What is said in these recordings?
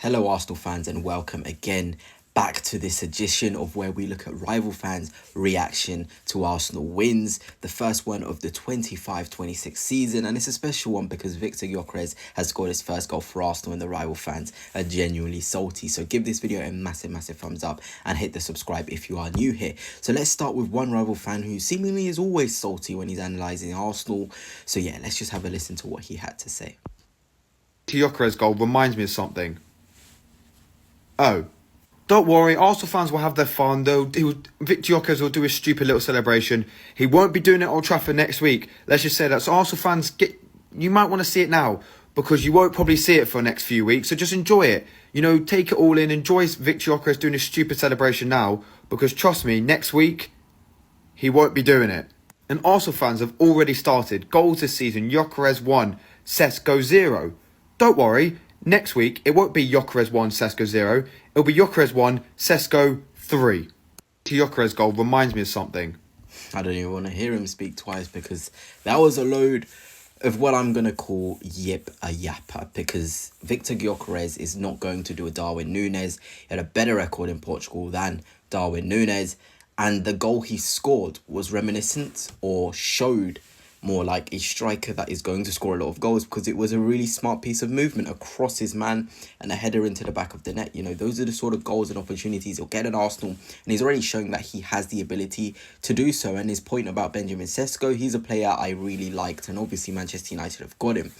Hello Arsenal fans and welcome again back to this edition of where we look at rival fans' reaction to Arsenal wins, the first one of the 25-26 season, and it's a special one because Viktor Gyokeres has scored his first goal for Arsenal and the rival fans are genuinely salty. So give this video a massive thumbs up and hit the subscribe if you are new here. So let's start with one rival fan who seemingly is always salty when he's analysing Arsenal. So yeah, let's just have a listen to what he had to say. Gyokeres goal reminds me of something. Oh, don't worry, Arsenal fans will have their fun. Viktor Gyokeres will do his stupid little celebration. He won't be doing it at Old Trafford next week. Let's just say that. So Arsenal fans, you might want to see it now because you won't probably see it for the next few weeks. So just enjoy it. You know, take it all in. Enjoy Viktor Gyokeres doing his stupid celebration now because trust me, next week, he won't be doing it. And Arsenal fans have already started. Goals this season, Gyokeres 1, Sesko 0. Don't worry. Next week, it won't be Gyokeres 1, Sesko 0. It'll be Gyokeres 1, Sesko 3. Gyokeres goal reminds me of something. I don't even want to hear him speak twice because that was a load of what I'm going to call yapper because Viktor Gyokeres is not going to do a Darwin Núñez. He had a better record in Portugal than Darwin Núñez, and the goal he scored was reminiscent or showed more like a striker that is going to score a lot of goals because it was a really smart piece of movement across his man and a header into the back of the net. You know, those are the sort of goals and opportunities he'll get at Arsenal, and he's already showing that he has the ability to do so. And his point about Benjamin Sesko, he's a player I really liked, and obviously Manchester United have got him.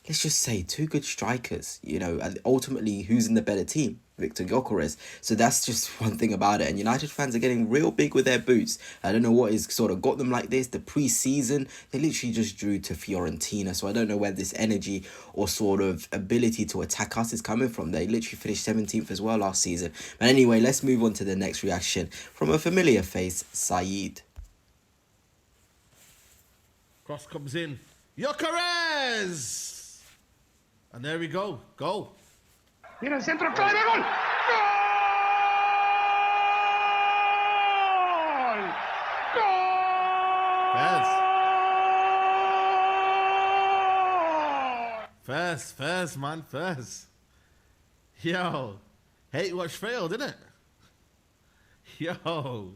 Let's just say two good strikers, you know, and ultimately who's in the better team? Viktor Gyokeres. So that's just one thing about it. And United fans are getting real big with their boots. I don't know what has sort of got them like this. The pre-season, they literally just drew to Fiorentina. So I don't know where this energy or sort of ability to attack us is coming from. They literally finished 17th as well last season. But anyway, let's move on to the next reaction from a familiar face, Said. Cross comes in. Gyokeres! And there we go. Goal. Mira el centro, clave, gol! ¡Gol! ¡Gol! Fast, man, fast. Yo, hate watch fail, didn't it? Yo,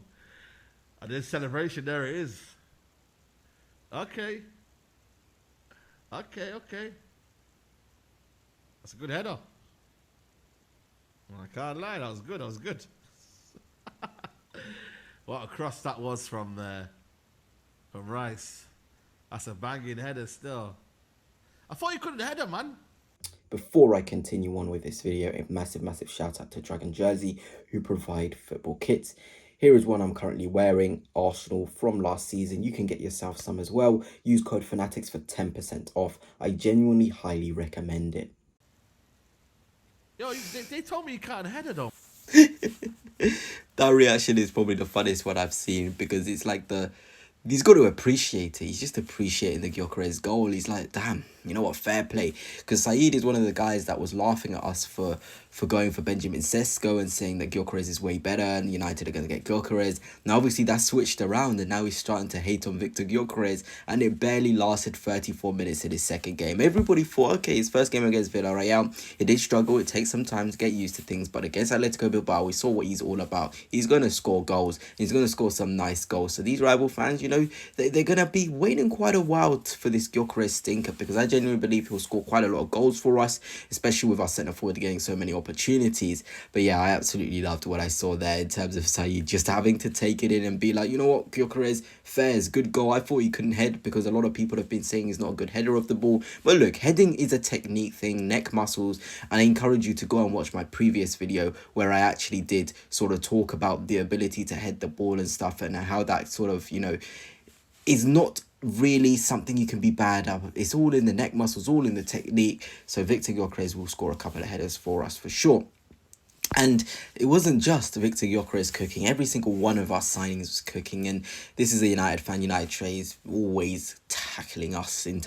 and this celebration, there it is. Okay. That's a good header. I can't lie, that was good. What a cross that was from Rice. That's a banging header still. I thought you couldn't header, man. Before I continue on with this video, a massive shout out to Dragon Jersey who provide football kits. Here is one I'm currently wearing, Arsenal from last season. You can get yourself some as well. Use code Fanatics for 10% off. I genuinely highly recommend it. Yo, they told me you can't header though. That reaction is probably the funniest one I've seen because it's like he's got to appreciate it. He's just appreciating the Gyokeres goal. He's like, damn, you know what, fair play. Because Said is one of the guys that was laughing at us for going for Benjamin Sesko and saying that Gyokeres is way better and United are going to get Gyokeres. Now, obviously, that switched around and now he's starting to hate on Viktor Gyokeres, and it barely lasted 34 minutes in his second game. Everybody thought, okay, his first game against Villarreal, he did struggle. It takes some time to get used to things, but against Atletico Bilbao, we saw what he's all about. He's going to score goals. He's going to score some nice goals. So these rival fans, you know, they're going to be waiting quite a while for this Gyokeres stinker because I genuinely believe he'll score quite a lot of goals for us, especially with our centre forward getting so many opportunities. But yeah, I absolutely loved what I saw there in terms of Said just having to take it in and be like, you know what, Gyokeres, fairs, good goal. I thought he couldn't head because a lot of people have been saying he's not a good header of the ball. But look, heading is a technique thing, neck muscles, and I encourage you to go and watch my previous video where I actually did sort of talk about the ability to head the ball and stuff and how that sort of, you know, is not really something you can be bad at. It's all in the neck muscles, all in the technique. So Viktor Gyokeres will score a couple of headers for us for sure. And it wasn't just Viktor Gyokeres cooking. Every single one of our signings was cooking. And this is a United fan. United Trey's always tackling us in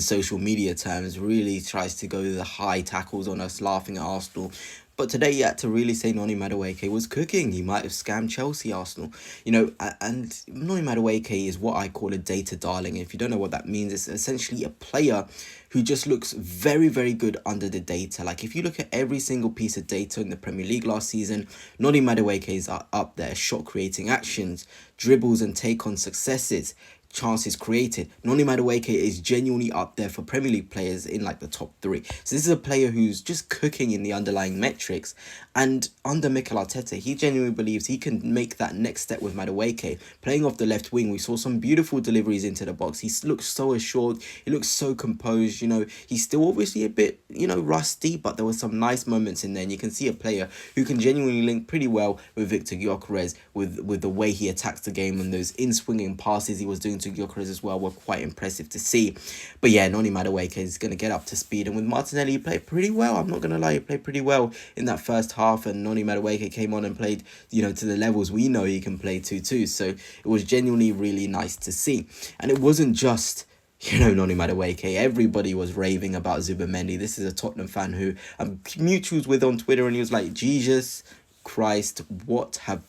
social media terms. Really tries to go to the high tackles on us, laughing at Arsenal. But today you had to really say Noni Madueke was cooking. He might have scammed Chelsea, Arsenal. You know, and Noni Madueke is what I call a data darling. If you don't know what that means, it's essentially a player who just looks very, very good under the data. Like, if you look at every single piece of data in the Premier League last season, Noni Madueke's are up there. Shot creating actions, dribbles and take on successes, chances created. Noni Madueke is genuinely up there for Premier League players in like the top 3. So this is a player who's just cooking in the underlying metrics. And under Mikel Arteta, he genuinely believes he can make that next step with Madueke. Playing off the left wing, we saw some beautiful deliveries into the box. He looks so assured. He looks so composed. You know, he's still obviously a bit, you know, rusty, but there were some nice moments in there. And you can see a player who can genuinely link pretty well with Viktor Gyokeres with the way he attacks the game, and those in-swinging passes he was doing to Gyokeres as well were quite impressive to see. But yeah, Noni Madueke is going to get up to speed, and with Martinelli, he played pretty well. I'm not going to lie, he played pretty well in that first half, and Noni Madueke came on and played, you know, to the levels we know he can play to too. So it was genuinely really nice to see. And it wasn't just, you know, Noni Madueke. Everybody was raving about Zubimendi. This is a Tottenham fan who I'm mutuals with on Twitter, and he was like, Jesus Christ, what have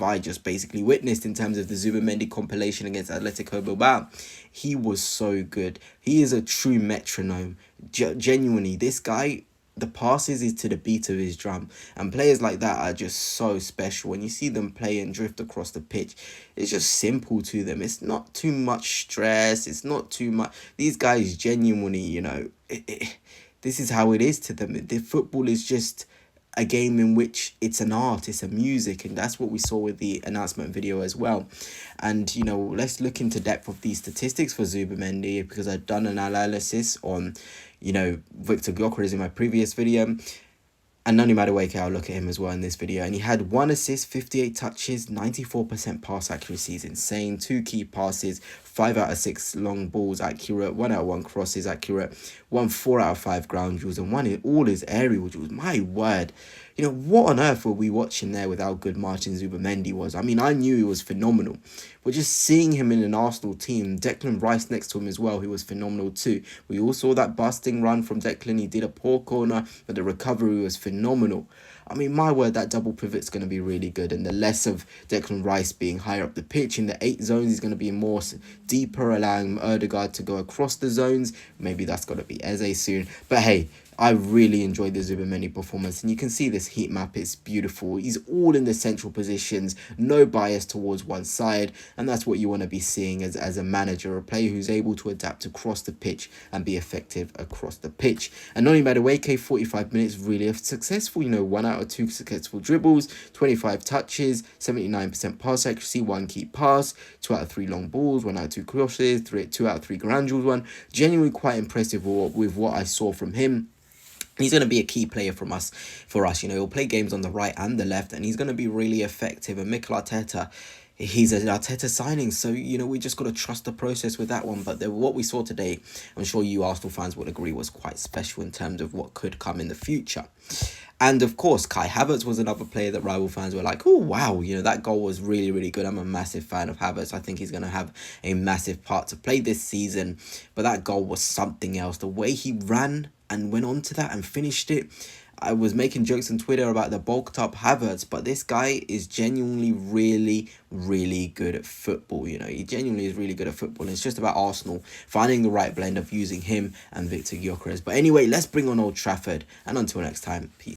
I just basically witnessed in terms of the Zubimendi compilation against Atletico Bilbao? He was so good. He is a true metronome. Genuinely, this guy, the passes is to the beat of his drum, and players like that are just so special. When you see them play and drift across the pitch, it's just simple to them. It's not too much stress. It's not too much. These guys genuinely, you know, this is how it is to them. The football is just a game in which it's an art, it's a music, and that's what we saw with the announcement video as well. And, you know, let's look into depth of these statistics for Zubimendi, because I've done an analysis on, you know, Viktor Gyokeres in my previous video. And Noni Madueke, I'll look at him as well in this video. And he had 1 assist, 58 touches, 94% pass accuracy is insane. 2 key passes, 5 out of 6 long balls accurate, 1 out of 1 crosses accurate, 4 out of 5 ground duels, and 1 in all his aerial duels. My word. You know, what on earth were we watching there with how good Martin Zubimendi was? I mean, I knew he was phenomenal. But just seeing him in an Arsenal team, Declan Rice next to him as well, who was phenomenal too. We all saw that busting run from Declan. He did a poor corner, but the recovery was phenomenal. I mean, my word, that double pivot's going to be really good. And the less of Declan Rice being higher up the pitch in the 8 zones, he's going to be more deeper, allowing Ødegaard to go across the zones. Maybe that's got to be Eze soon. But hey, I really enjoyed the Zubimendi performance, and you can see this heat map. It's beautiful. He's all in the central positions, no bias towards one side, and that's what you want to be seeing as a manager, a player who's able to adapt across the pitch and be effective across the pitch. And Noni Madueke, 45 minutes, really successful. You know, 1 out of 2 successful dribbles, 25 touches, 79% pass accuracy, 1 key pass, 2 out of 3 long balls, 1 out of 2 crosses, 2 out of 3 ground duels, 1. Genuinely quite impressive with what I saw from him. He's going to be a key player for us. You know, he'll play games on the right and the left, and he's going to be really effective. And Mikel Arteta, he's an Arteta signing, so, you know, we just got to trust the process with that one. But what we saw today, I'm sure you Arsenal fans would agree, was quite special in terms of what could come in the future. And of course, Kai Havertz was another player that rival fans were like, oh, wow, you know, that goal was really, really good. I'm a massive fan of Havertz. I think he's going to have a massive part to play this season. But that goal was something else. The way he ran and went on to that and finished it. I was making jokes on Twitter about the bulked up Havertz, but this guy is genuinely really, really good at football. You know, he genuinely is really good at football. And it's just about Arsenal finding the right blend of using him and Viktor Gyokeres. But anyway, let's bring on Old Trafford. And until next time, peace.